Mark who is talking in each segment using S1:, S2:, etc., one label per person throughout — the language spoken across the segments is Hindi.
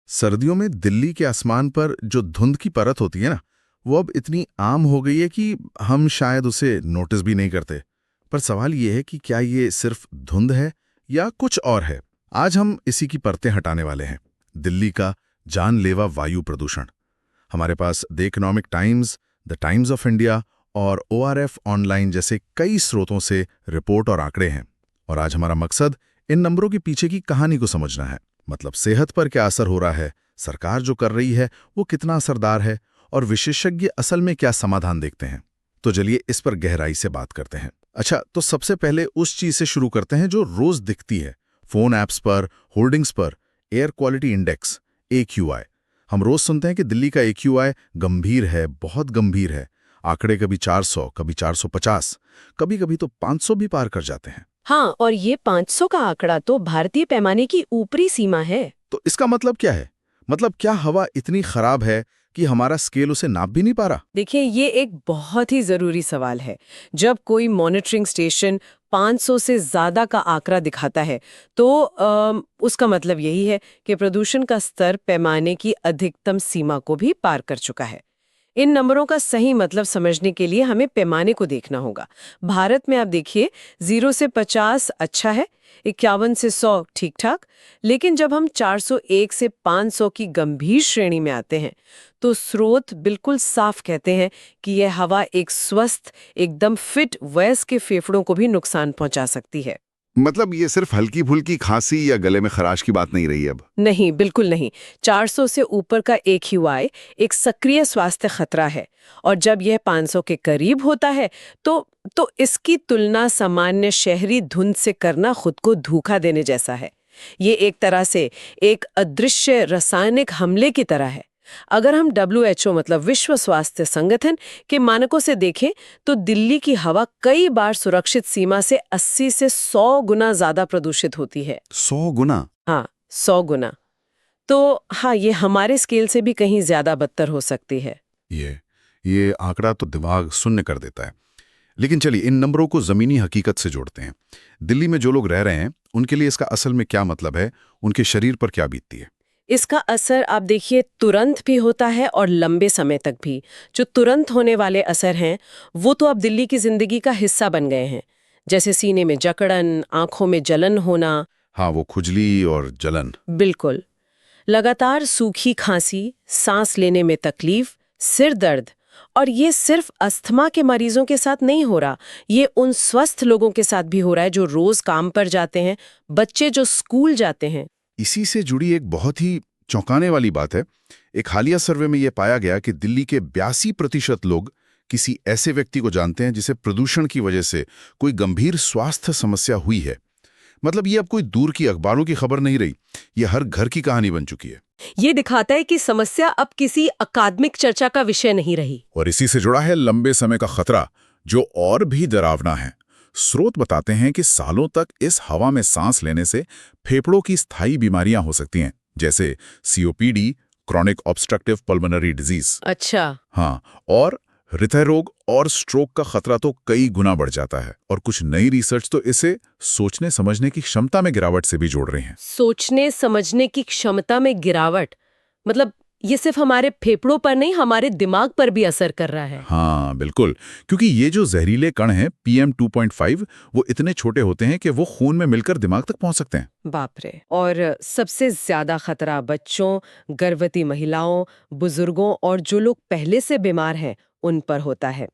S1: सर्दियों में दिल्ली के आसमान पर जो धुंध की परत होती है ना, वो अब इतनी आम हो गई है कि हम शायद उसे नोटिस भी नहीं करते। पर सवाल ये है कि क्या ये सिर्फ धुंध है या कुछ और है। आज हम इसी की परतें हटाने वाले हैं। दिल्ली का जानलेवा वायु प्रदूषण। हमारे पास the Economic Times, the Times of India और ORF ऑनलाइन जैसे कई स्रोतों से रिपोर्ट और आंकड़े हैं। और आज हमारा मकसद इन नंबरों के पीछे की कहानी को समझना है। मतलब सेहत पर क्या असर हो रहा है, सरकार जो कर रही है वो कितना असरदार है, और विशेषज्ञ असल में क्या समाधान देखते हैं। तो चलिए इस पर गहराई से बात करते हैं। अच्छा, तो सबसे पहले उस चीज से शुरू करते हैं जो रोज दिखती है फोन ऐप्स पर, होर्डिंग्स पर। Air quality index, AQI। हम रोज सुनते हैं कि दिल्ली का AQI गंभीर है, बहुत गंभीर है। आंकड़े कभी 400, कभी 450, कभी कभी तो 500 भी पार कर जाते हैं।
S2: हाँ, और ये 500 का आंकड़ा तो भारतीय पैमाने की ऊपरी सीमा है।
S1: तो इसका मतलब क्या है? मतलब क्या हवा इतनी खराब है कि हमारा स्केल उसे नाप भी नहीं पा रहा?
S2: देखिए, ये एक बहुत ही जरूरी सवाल है। जब कोई मॉनिटरिंग स्टेशन 500 से ज्यादा का आंकड़ा दिखाता है, तो उसका मतलब यही है कि प्रदूषण का स्तर पैमाने की अधिकतम सीमा को भी पार कर चुका है। इन नंबरों का सही मतलब समझने के लिए हमें पैमाने को देखना होगा। भारत में आप देखिए, 0 से 50 अच्छा है, 51 से 100 ठीक ठाक, लेकिन जब हम 401 से 500 की गंभीर श्रेणी में आते हैं, तो स्रोत बिल्कुल साफ कहते हैं कि यह हवा एक स्वस्थ, एकदम फिट वयस्क के फेफड़ों को भी नुकसान पहुंचा सकती है।
S3: मतलब ये सिर्फ हल्की फुल्की खांसी या गले में खराश की बात नहीं रही अब।
S2: नहीं, बिल्कुल नहीं। 400 से ऊपर का AQI एक सक्रिय स्वास्थ्य खतरा है, और जब यह 500 के करीब होता है तो इसकी तुलना सामान्य शहरी धुंध से करना खुद को धोखा देने जैसा है। ये एक तरह से एक अदृश्य रासायनिक हमले की तरह है। अगर हम WHO मतलब विश्व स्वास्थ्य संगठन के मानकों से देखें, तो दिल्ली की हवा कई बार सुरक्षित सीमा से 80 से 100 गुना ज्यादा प्रदूषित होती है।
S3: 100 गुना?
S2: हाँ, 100 गुना। तो हाँ, ये हमारे स्केल से भी कहीं ज्यादा बदतर हो सकती है।
S1: ये आंकड़ा तो दिमाग शून्य कर देता है। लेकिन चलिए इन नंबरों को जमीनी हकीकत से जोड़ते हैं। दिल्ली में जो लोग रह रहे हैं उनके लिए इसका असल में क्या मतलब है, उनके शरीर पर क्या बीतती है?
S2: इसका असर आप देखिए तुरंत भी होता है और लंबे समय तक भी। जो तुरंत होने वाले असर हैं, वो तो अब दिल्ली की जिंदगी का हिस्सा बन गए हैं। जैसे सीने में जकड़न, आंखों में जलन होना।
S1: हाँ, वो खुजली और जलन।
S2: बिल्कुल। लगातार सूखी खांसी, सांस लेने में तकलीफ, सिर दर्द। और ये सिर्फ अस्थमा के मरीजों के साथ नहीं हो रहा, ये उन स्वस्थ लोगों के साथ भी हो रहा है जो रोज काम पर जाते हैं, बच्चे जो स्कूल जाते हैं।
S1: इसी से जुड़ी एक बहुत ही चौंकाने वाली बात है। एक हालिया सर्वे में यह पाया गया कि दिल्ली के 82% लोग किसी ऐसे व्यक्ति को जानते हैं जिसे प्रदूषण की वजह से कोई गंभीर स्वास्थ्य समस्या हुई है। मतलब ये अब कोई दूर की अखबारों की खबर नहीं रही, ये हर घर की कहानी बन चुकी है।
S2: ये दिखाता है कि समस्या अब किसी अकादमिक चर्चा का विषय नहीं रही।
S1: और इसी से जुड़ा है लंबे समय का खतरा, जो और भी डरावना है। स्रोत बताते हैं कि सालों तक इस हवा में सांस लेने से फेफड़ों की स्थायी बीमारियां हो सकती हैं, जैसे COPD, chronic obstructive pulmonary disease.
S2: अच्छा।
S1: हाँ, और हृदय रोग और स्ट्रोक का खतरा तो कई गुना बढ़ जाता है। और कुछ नई रिसर्च तो इसे सोचने समझने की क्षमता में गिरावट से भी जोड़ रही हैं।
S2: सोचने समझने की क्षमता में गिरावट, मतलब ये सिर्फ हमारे फेफड़ों पर नहीं, हमारे दिमाग पर भी असर कर रहा है।
S1: हाँ बिल्कुल, क्योंकि ये जो जहरीले कण हैं PM2.5, वो इतने छोटे होते हैं कि वो खून में मिलकर दिमाग तक पहुंच सकते हैं।
S2: बाप रे। और सबसे ज्यादा खतरा बच्चों, गर्भवती महिलाओं, बुजुर्गों और जो लोग पहले से बीमार हैं उन पर होता है।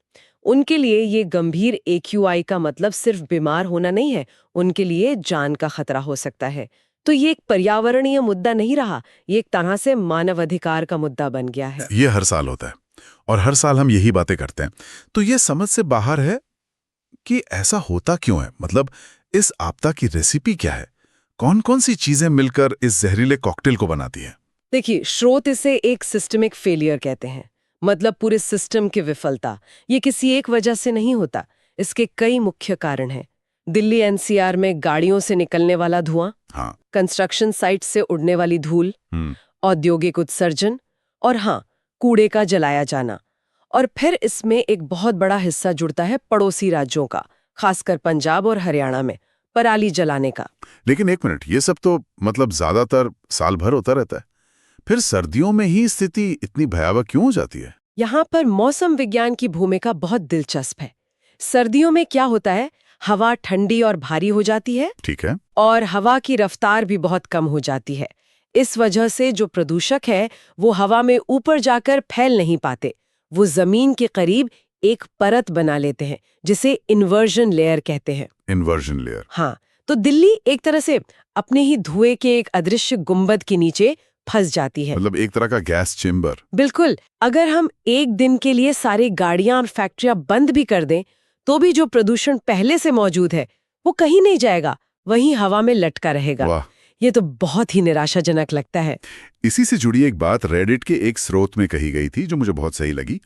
S2: उनके लिए ये गंभीर AQI का मतलब सिर्फ बीमार होना नहीं है, उनके लिए जान का खतरा हो सकता है। तो ये एक पर्यावरणीय मुद्दा नहीं रहा, ये एक तरह से मानवाधिकार का मुद्दा बन गया है।
S1: ये हर साल होता है और हर साल हम यही बातें करते हैं। तो ये समझ से बाहर है कि ऐसा होता क्यों है। मतलब इस आपदा की रेसिपी क्या है? कौन कौन सी चीजें मिलकर इस जहरीले कॉकटेल को बनाती है?
S2: देखिए, स्रोत इसे एक सिस्टमिक फेलियर कहते हैं, मतलब पूरे सिस्टम की विफलता। ये किसी एक वजह से नहीं होता, इसके कई मुख्य कारण हैं। दिल्ली NCR में गाड़ियों से निकलने वाला धुआं,
S1: हाँ।
S2: कंस्ट्रक्शन साइट से उड़ने वाली धूल, औद्योगिक उत्सर्जन, और हाँ, कूड़े का जलाया जाना। और फिर इसमें एक बहुत बड़ा हिस्सा जुड़ता है पड़ोसी राज्यों का, खासकर पंजाब और हरियाणा में पराली जलाने का।
S1: लेकिन एक मिनट, ये सब तो मतलब ज्यादातर साल भर होता रहता है। फिर सर्दियों में ही स्थिति इतनी भयावह क्यों हो जाती है?
S2: यहाँ पर मौसम विज्ञान की भूमिका बहुत दिलचस्प है। सर्दियों में क्या होता है, हवा ठंडी और भारी हो जाती है
S1: ठीक है।
S2: और हवा की रफ्तार भी बहुत कम हो जाती है। इस वजह से जो प्रदूषक है वो हवा में ऊपर जाकर फैल नहीं पाते, वो जमीन के करीब एक परत बना लेते हैं जिसे इन्वर्जन लेयर कहते हैं।
S1: Inversion layer.
S2: हाँ, तो दिल्ली एक तरह से अपने ही धुएं के एक अदृश्य गुंबद के नीचे फंस जाती है।
S1: मतलब एक तरह का गैस चेम्बर।
S2: बिल्कुल, अगर हम एक दिन के लिए सारी गाड़ियां और फैक्ट्रियां बंद भी कर दें तो भी जो प्रदूषण पहले से मौजूद है वो कहीं नहीं जाएगा, वहीं हवा में लटका रहेगा।
S1: वाह।
S2: ये तो बहुत ही निराशाजनक लगता है।
S1: इसी से जुड़ी एक बात रेडिट के एक स्रोत में कही गई थी जो मुझे बहुत सही लगी,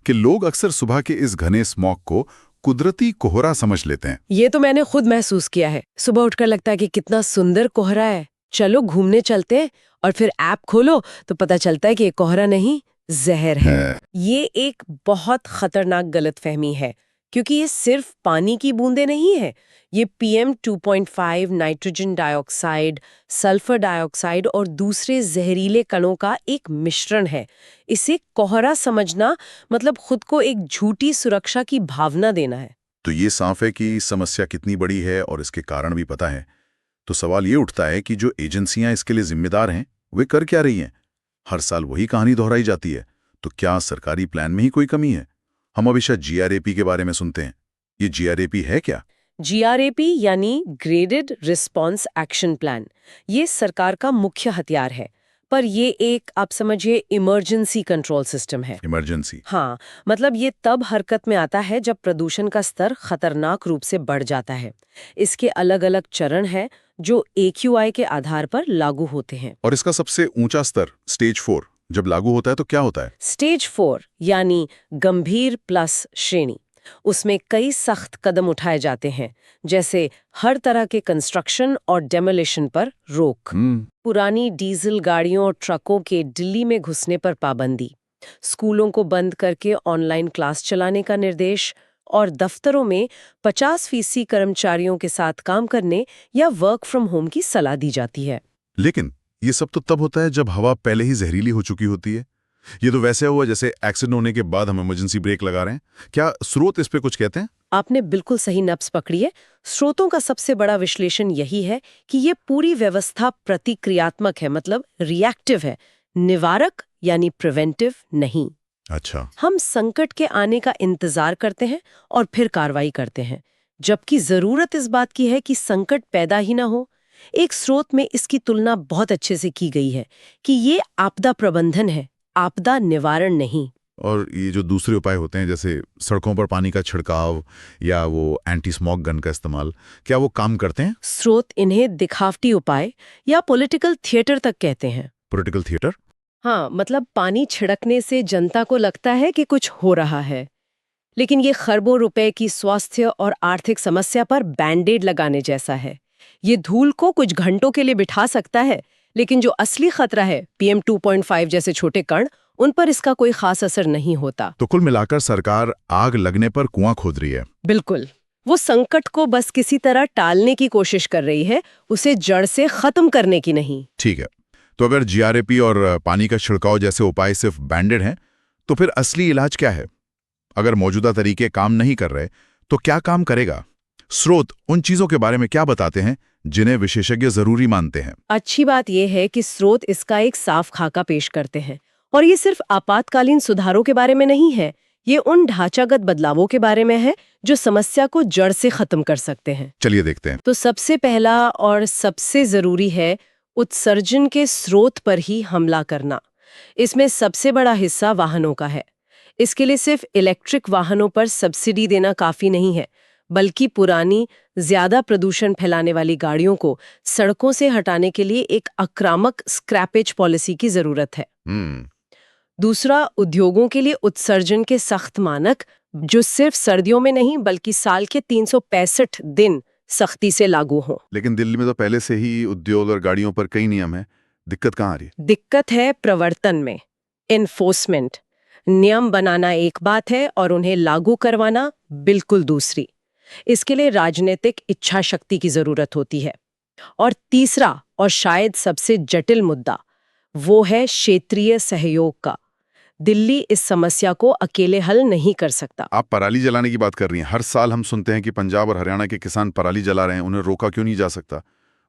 S1: कि लोग अक्सर सुबह के इस घने स्मॉग को कुदरती कोहरा समझ लेते हैं।
S2: ये तो मैंने खुद महसूस किया है। सुबह उठकर लगता है कि कितना सुंदर कोहरा है, चलो घूमने चलते हैं, और फिर ऐप खोलो तो पता चलता है कि ये कोहरा नहीं, जहर है। ये एक बहुत खतरनाक गलतफहमी है, क्योंकि ये सिर्फ पानी की बूंदें नहीं है। ये PM 2.5, nitrogen dioxide, sulphur dioxide और दूसरे जहरीले कणों का एक मिश्रण है। इसे कोहरा समझना मतलब खुद को एक झूठी सुरक्षा की भावना देना है।
S1: तो ये साफ है कि समस्या कितनी बड़ी है और इसके कारण भी पता है। तो सवाल ये उठता है कि जो एजेंसियां इसके लिए जिम्मेदार हैं वे कर क्या रही हैं? हर साल वही कहानी दोहराई जाती है। तो क्या सरकारी प्लान में ही कोई कमी है? हम हमेशा GRAP के बारे में सुनते हैं, ये GRAP है क्या?
S2: GRAP यानी ग्रेडेड रिस्पॉन्स एक्शन प्लान, ये सरकार का मुख्य हथियार है, पर ये एक, आप समझिए, इमरजेंसी कंट्रोल सिस्टम है।
S1: इमरजेंसी।
S2: हाँ, मतलब ये तब हरकत में आता है जब प्रदूषण का स्तर खतरनाक रूप से बढ़ जाता है। इसके अलग अलग चरण हैं जो AQI के आधार पर लागू होते हैं।
S1: और इसका सबसे ऊंचा स्तर स्टेज 4 जब लागू होता है तो क्या होता है?
S2: स्टेज 4 यानी गंभीर प्लस श्रेणी, उसमें कई सख्त कदम उठाए जाते हैं, जैसे हर तरह के कंस्ट्रक्शन और डेमोलिशन पर रोक, पुरानी डीजल गाड़ियों और ट्रकों के दिल्ली में घुसने पर पाबंदी, स्कूलों को बंद करके ऑनलाइन क्लास चलाने का निर्देश, और दफ्तरों में 50% कर्मचारियों के साथ काम करने या वर्क फ्रॉम होम की सलाह दी जाती है।
S1: लेकिन ये सब तो तब होता है जब हवा पहले ही जहरीली हो चुकी होती है। ये तो वैसे हुआ जैसे एक्सीडेंट होने के बाद हम इमरजेंसी ब्रेक लगा रहे हैं। क्या स्रोत इस पे कुछ कहते हैं?
S2: आपने बिल्कुल सही नब्ज पकड़ी है। स्रोतों का सबसे बड़ा विश्लेषण यही है कि ये पूरी व्यवस्था प्रतिक्रियात्मक है, मतलब रिएक्टिव है, निवारक यानी प्रिवेंटिव नहीं।
S1: अच्छा।
S2: हम संकट के आने का इंतजार करते हैं और फिर कार्रवाई करते हैं, जबकि जरूरत इस बात की है कि संकट पैदा ही ना हो। एक स्रोत में इसकी तुलना बहुत अच्छे से की गई है कि ये आपदा प्रबंधन है, आपदा निवारण नहीं।
S1: और ये जो दूसरे उपाय होते हैं जैसे सड़कों पर पानी का छिड़काव या वो एंटी स्मॉग गन का इस्तेमाल, क्या वो काम करते हैं?
S2: स्रोत इन्हें दिखावटी उपाय या पॉलिटिकल थिएटर तक कहते हैं।
S1: Political theatre?
S2: हाँ, मतलब पानी छिड़कने से जनता को लगता है कि कुछ हो रहा है, लेकिन ये खरबों रुपए की स्वास्थ्य और आर्थिक समस्या पर बैंडेड लगाने जैसा है। ये धूल को कुछ घंटों के लिए बिठा सकता है, लेकिन जो असली खतरा है, PM 2.5 जैसे छोटे कण, उन पर इसका कोई खास असर नहीं होता।
S1: तो कुल मिलाकर सरकार आग लगने पर कुआं खोद रही है।
S2: बिल्कुल, वो संकट को बस किसी तरह टालने की कोशिश कर रही है, उसे जड़ से खत्म करने की नहीं।
S1: ठीक है, तो अगर GRAP और पानी का छिड़काव जैसे उपाय सिर्फ बैंडेड हैं, तो फिर असली इलाज क्या है? अगर मौजूदा तरीके काम नहीं कर रहे, तो क्या काम करेगा? स्रोत उन चीजों के बारे में क्या बताते हैं जिन्हें विशेषज्ञ जरूरी मानते हैं?
S2: अच्छी बात यह है कि स्रोत इसका एक साफ खाका पेश करते हैं, और ये सिर्फ आपातकालीन सुधारों के बारे में नहीं है, ये उन ढांचागत बदलावों के बारे में है जो समस्या को जड़ से खत्म कर सकते हैं।
S1: चलिए देखते हैं।
S2: तो सबसे पहला और सबसे जरूरी है उत्सर्जन के स्रोत पर ही हमला करना। इसमें सबसे बड़ा हिस्सा वाहनों का है। इसके लिए सिर्फ इलेक्ट्रिक वाहनों पर सब्सिडी देना काफी नहीं है, बल्कि पुरानी, ज्यादा प्रदूषण फैलाने वाली गाड़ियों को सड़कों से हटाने के लिए एक आक्रामक स्क्रैपेज पॉलिसी की जरूरत है। दूसरा, उद्योगों के लिए उत्सर्जन के सख्त मानक, जो सिर्फ सर्दियों में नहीं बल्कि साल के 365 दिन सख्ती से लागू हों।
S1: लेकिन दिल्ली में तो पहले से ही उद्योग और गाड़ियों पर कई नियम हैं, दिक्कत कहाँ आ रही है?
S2: दिक्कत है प्रवर्तन में, एनफोर्समेंट। नियम बनाना एक बात है और उन्हें लागू करवाना बिल्कुल दूसरी। इसके लिए राजनीतिक इच्छा शक्ति की जरूरत होती है। और तीसरा और शायद सबसे जटिल मुद्दा, वो है क्षेत्रीय सहयोग का। दिल्ली इस समस्या को अकेले हल नहीं कर सकता।
S3: आप पराली जलाने की बात कर रही हैं। हर साल हम सुनते हैं कि पंजाब और हरियाणा के किसान पराली जला रहे हैं, उन्हें रोका क्यों नहीं जा सकता?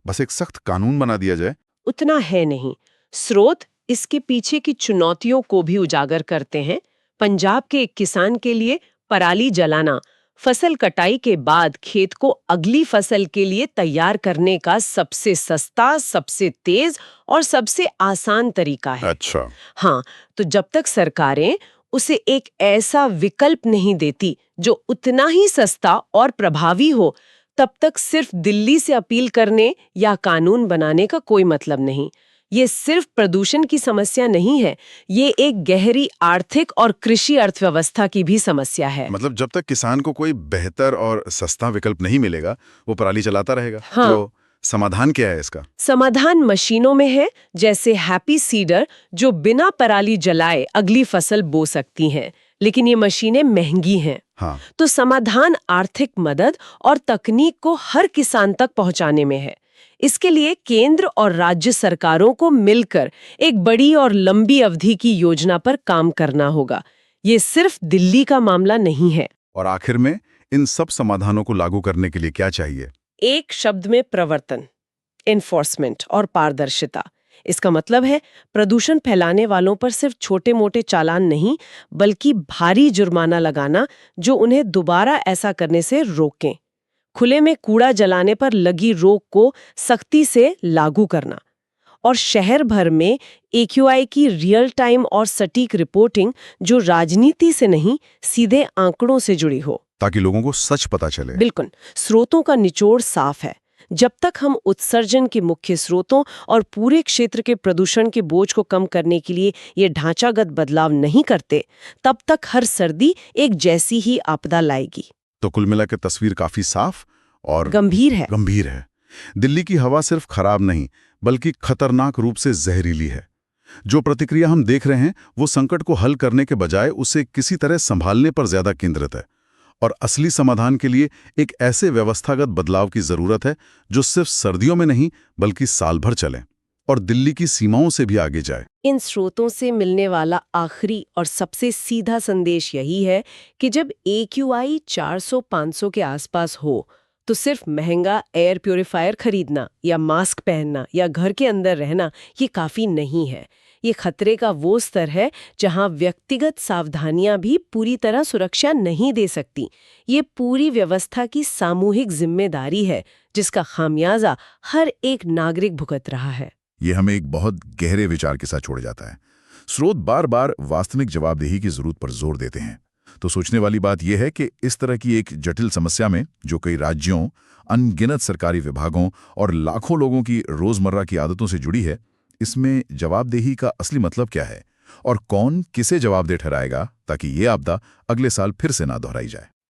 S3: बस एक सख्त कानून बना दिया जाए।
S2: उतना है नहीं। स्रोत इसके पीछे की चुनौतियों को भी उजागर करते हैं। पंजाब के एक किसान के लिए पराली जलाना फसल कटाई के बाद खेत को अगली फसल के लिए तैयार करने का सबसे सस्ता, सबसे तेज और सबसे आसान तरीका है।
S3: अच्छा।
S2: हाँ, तो जब तक सरकारें उसे एक ऐसा विकल्प नहीं देती जो उतना ही सस्ता और प्रभावी हो, तब तक सिर्फ दिल्ली से अपील करने या कानून बनाने का कोई मतलब नहीं। ये सिर्फ प्रदूषण की समस्या नहीं है, ये एक गहरी आर्थिक और कृषि अर्थव्यवस्था की भी समस्या है।
S3: मतलब जब तक किसान को कोई बेहतर और सस्ता विकल्प नहीं मिलेगा, वो पराली चलाता रहेगा।
S2: हाँ।
S3: तो समाधान क्या है इसका?
S2: समाधान मशीनों में है, जैसे हैप्पी सीडर जो बिना पराली जलाए अगली फसल बो सकती हैं, लेकिन ये मशीनें महंगी हैं।
S3: हाँ।
S2: तो समाधान आर्थिक मदद और तकनीक को हर किसान तक पहुंचाने में है। इसके लिए केंद्र और राज्य सरकारों को मिलकर एक बड़ी और लंबी अवधि की योजना पर काम करना होगा। ये सिर्फ दिल्ली का मामला नहीं है।
S3: और आखिर में इन सब समाधानों को लागू करने के लिए क्या चाहिए?
S2: एक शब्द में प्रवर्तन, एनफोर्समेंट और पारदर्शिता। इसका मतलब है प्रदूषण फैलाने वालों पर सिर्फ छोटे-मोटे चालान नहीं, बल्कि भारी जुर्माना लगाना जो उन्हें दोबारा ऐसा करने से रोकें। खुले में कूड़ा जलाने पर लगी रोक को सख्ती से लागू करना और शहर भर में AQI की रियल टाइम और सटीक रिपोर्टिंग जो राजनीति से नहीं, सीधे आंकड़ों से जुड़ी हो,
S3: ताकि लोगों को सच पता चले।
S2: बिल्कुल। स्रोतों का निचोड़ साफ है। जब तक हम उत्सर्जन के मुख्य स्रोतों और पूरे क्षेत्र के प्रदूषण के बोझ को कम करने के लिए ये ढांचागत बदलाव नहीं करते, तब तक हर सर्दी एक जैसी ही आपदा लाएगी।
S3: तो कुल मिलाकर तस्वीर काफी साफ और
S2: गंभीर है।
S3: गंभीर है। दिल्ली की हवा सिर्फ खराब नहीं, बल्कि खतरनाक रूप से जहरीली है। जो प्रतिक्रिया हम देख रहे हैं, वो संकट को हल करने के बजाय उसे किसी तरह संभालने पर ज्यादा केंद्रित है। और असली समाधान के लिए एक ऐसे व्यवस्थागत बदलाव की जरूरत है जो सिर्फ सर्दियों में नहीं, बल्कि साल भर चले और दिल्ली की सीमाओं से भी आगे जाए।
S2: इन स्रोतों से मिलने वाला आखिरी और सबसे सीधा संदेश यही है कि जब AQI 400-500 के आसपास हो, तो सिर्फ महंगा एयर प्यूरिफायर खरीदना या मास्क पहनना या घर के अंदर रहना ये काफी नहीं है। ये खतरे का वो स्तर है जहां व्यक्तिगत सावधानियां भी पूरी तरह सुरक्षा नहीं दे सकती। ये पूरी व्यवस्था की सामूहिक जिम्मेदारी है, जिसका खामियाजा हर एक नागरिक भुगत रहा है।
S3: ये हमें एक बहुत गहरे विचार के साथ छोड़ जाता है। स्रोत बार बार वास्तविक जवाबदेही की जरूरत पर जोर देते हैं। तो सोचने वाली बात यह है कि इस तरह की एक जटिल समस्या में, जो कई राज्यों, अनगिनत सरकारी विभागों और लाखों लोगों की रोजमर्रा की आदतों से जुड़ी है, इसमें जवाबदेही का असली मतलब क्या है और कौन किसे जवाबदेह ठहराएगा, ताकि ये आपदा अगले साल फिर से ना दोहराई जाए।